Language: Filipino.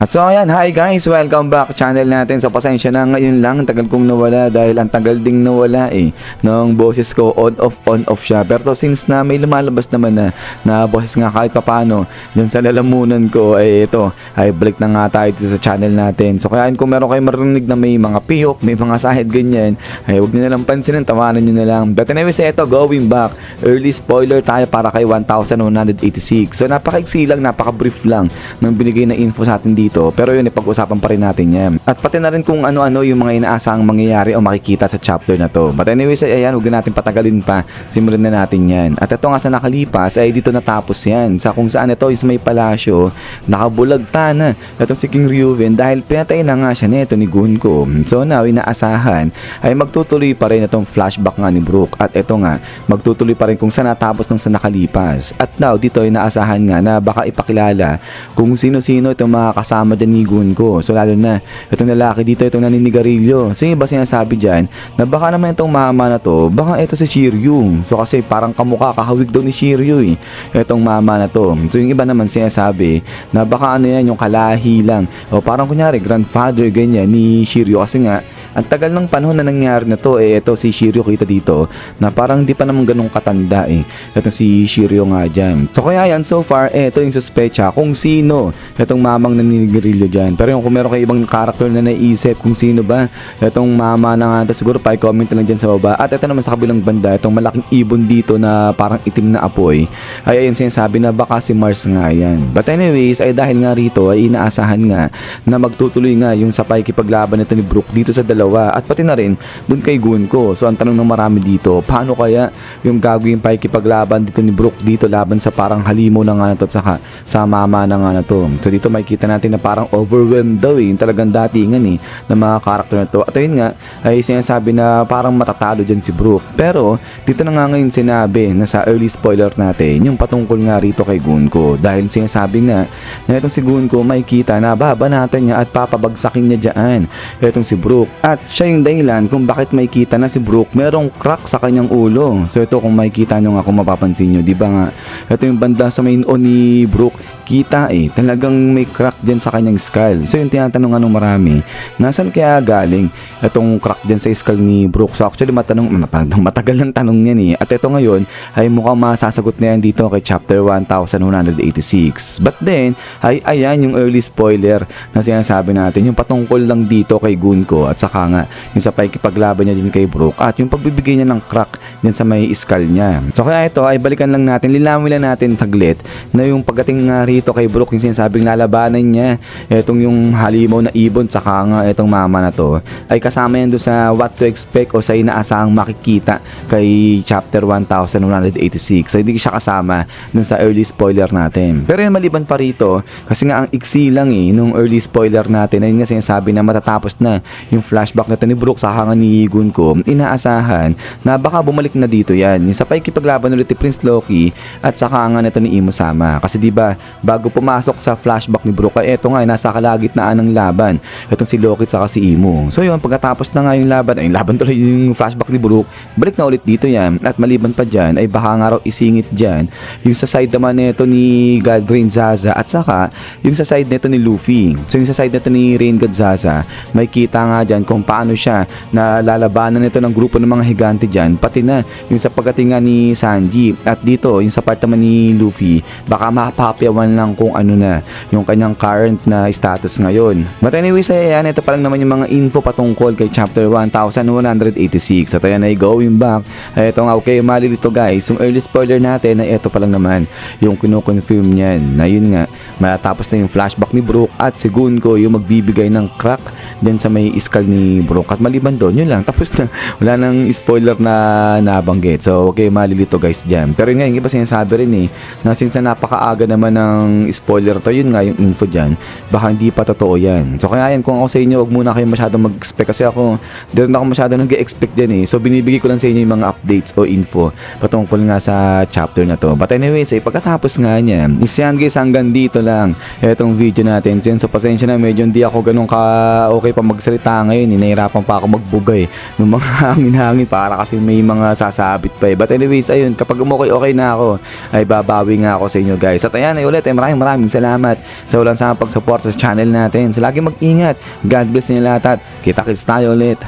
At so ayan, hi guys, welcome back channel natin. So pasensya na ngayon lang, tagal kong nawala dahil ang tagal ding nawala nung boses ko on off siya. Pero since na may lumalabas naman na boses nga kahit papano dyan sa lalamunan ko, ito, ay balik na nga tayo dito sa channel natin. So kaya kung meron kayo marinig na may mga piyok, may mga sahid ganyan, ay huwag nyo na lang pansinin, tawanan nyo na lang. But anyway, ito, going back, early spoiler tayo para kay 1186. So napaka-iksi lang, napaka-brief lang ng binigay na info sa atin dito. Pero yun, ipag-usapan pa rin natin yan. At pati na rin kung ano-ano yung mga inaasahang mangyayari o makikita sa chapter na to. But anyways, ayan, huwag na natin patagalin pa. Simulan na natin yan. At ito nga sa nakalipas, ay dito natapos yan. Sa kung saan ito is may palasyo, nakabulagta na itong si King Reuven dahil pinatay na nga siya nito ni Gunko. So now, inaasahan ay magtutuloy pa rin itong flashback nga ni Brook. At ito nga, magtutuloy pa rin kung saan natapos ng sa nakalipas. At now, dito ay inaasahan nga na baka ipakilala kung sino-sino itong mga kasama dyan ni Gunko. So lalo na itong lalaki dito, itong naninigarilyo. So yung iba sinasabi dyan na baka naman itong mama na to, baka ito si Shiryu. So kasi parang kamukha, kahawig daw ni Shiryu itong mama na to. So yung iba naman sinasabi na baka ano yan, yung kalahi lang. O parang kunyari grandfather ganyan ni Shiryu kasi nga ang tagal ng panahon na nangyari na to, ito si Shiryu kita dito na parang di pa naman ganun katanda ito si Shiryu nga dyan. So kaya yan, so far, ito yung suspecha kung sino itong mamang naninigarilyo dyan. Pero yung kung meron kayo ibang character na naisip kung sino ba itong mama na nga, siguro pa i-comment na lang dyan sa baba. At ito naman sa kabilang banda, itong malaking ibon dito na parang itim na apoy, ay ayun sinasabi na baka si Mars nga yan. But anyways, ay dahil nga rito ay inaasahan nga na magtutuloy nga yung sa pakikipaglaban nito ni Brook dito sa dalawa at pati na rin dun kay Gunko. So ang tanong ng marami dito, paano kaya yung gagawin pakikipaglaban dito ni Brook dito laban sa parang halimaw na nga na to at saka sa mama na nga na to. So dito makikita natin na parang overwhelmed daw yung talagang datingan ng mga karakter na to. At ayun nga ay sinasabi na parang matatalo dyan si Brook. Pero dito na nga ngayon sinabi na sa early spoiler natin yung patungkol nga rito kay Gunko dahil sinasabi nga na itong si Gunko makikita na babanatan niya at papabagsakin niya dyan itong si Brook. At siya yung dahilan kung bakit makikita na si Brook merong crack sa kanyang ulo. So ito kung makikita nyo nga, kung mapapansin nyo, di ba nga ito yung banda sa main on ni Brook, kita talagang may crack dyan sa kanyang skull. So yung tinatanong ng marami, nasan kaya galing itong crack dyan sa skull ni Brook? So actually matagal ng tanong yan At ito ngayon ay mukhang masasagot na yan dito kay chapter 1186. But then ay ayan yung early spoiler na sinasabi natin, yung patungkol lang dito kay Gunko at saka nga yung sa pakikipaglaban niya din kay Brook at yung pagbibigay niya ng crack din sa may skull niya. So kaya ito ay balikan lang natin, linawin lang natin saglit na yung pagdating nga rito kay Brook, yung sinasabing lalabanan niya itong yung halimaw na ibon saka nga itong mama na to ay kasama yan doon sa what to expect o sa inaasahang makikita kay chapter 1186. So hindi siya kasama dun sa early spoiler natin. Pero yung maliban pa rito kasi nga ang iksi lang nung early spoiler natin ay nga sinasabi na matatapos na yung flashback na ni Brook sa hangan ni Gunko, inaasahan na baka bumalik na dito yan. Yung sa pakikipaglaban ulit ni Prince Loki at saka nga nito ni Imo Sama. Kasi diba, bago pumasok sa flashback ni Brook, ay eto nga, nasa kalagitnaan ng laban. Itong si Loki at saka si Imo. So yun, pagkatapos na nga yung laban tuloy yung flashback ni Brook, balik na ulit dito yan. At maliban pa dyan, ay baka nga raw isingit dyan yung sa side naman nito ni God Rain Zaza at saka yung sa side nito ni Luffy. So yung sa side nito ni Rain God Zaza, may kita nga dyan kung paano siya na lalabanan nito ng grupo ng mga higante dyan, pati na yung sa pagdating nga ni Sanji. At dito yung sa part naman ni Luffy, baka mapapyawan lang kung ano na yung kanyang current na status ngayon. But anyways, ayan, ito pa lang naman yung mga info patungkol kay chapter 1186. At ayan ay going back, ito nga, okay, malilito guys, yung early spoiler natin na ito pa lang naman yung kinukonfirm niyan na yun nga, matapos na yung flashback ni Brook at si Gunko yung magbibigay ng crack din sa may skull ni Brook. At maliban doon, yun lang, tapos na, wala nang spoiler na nabanggit. So okay, malilito guys dyan. Pero yun nga, yung iba sinasabi rin na since na napakaaga naman ng spoiler to, yun nga yung info dyan, baka hindi pa totoo yan. So kaya yan, kung ako sa inyo, wag muna kayo masyadong mag-expect kasi ako, di rin ako masyadong nag-expect dyan So binibigay ko lang sa inyo yung mga updates o info patungkol nga sa chapter na to. But anyways, pagkatapos nga niyan, isyan guys, hanggang dito lang itong video natin. So pasensya na, medyo hindi ako ganun ka okay pa magsalita ngayon, nahihirapan pa ako magbugay ng mga hangin-hangin para kasi may mga sasabit pa eh. But anyways, ayun, kapag okay na ako, ay babawi nga ako sa inyo guys. At ayan ay ulit, maraming salamat sa walang samang pagsuporta sa channel natin. So lagi mag-ingat, God bless niyo lahat at kita-kits tayo ulit.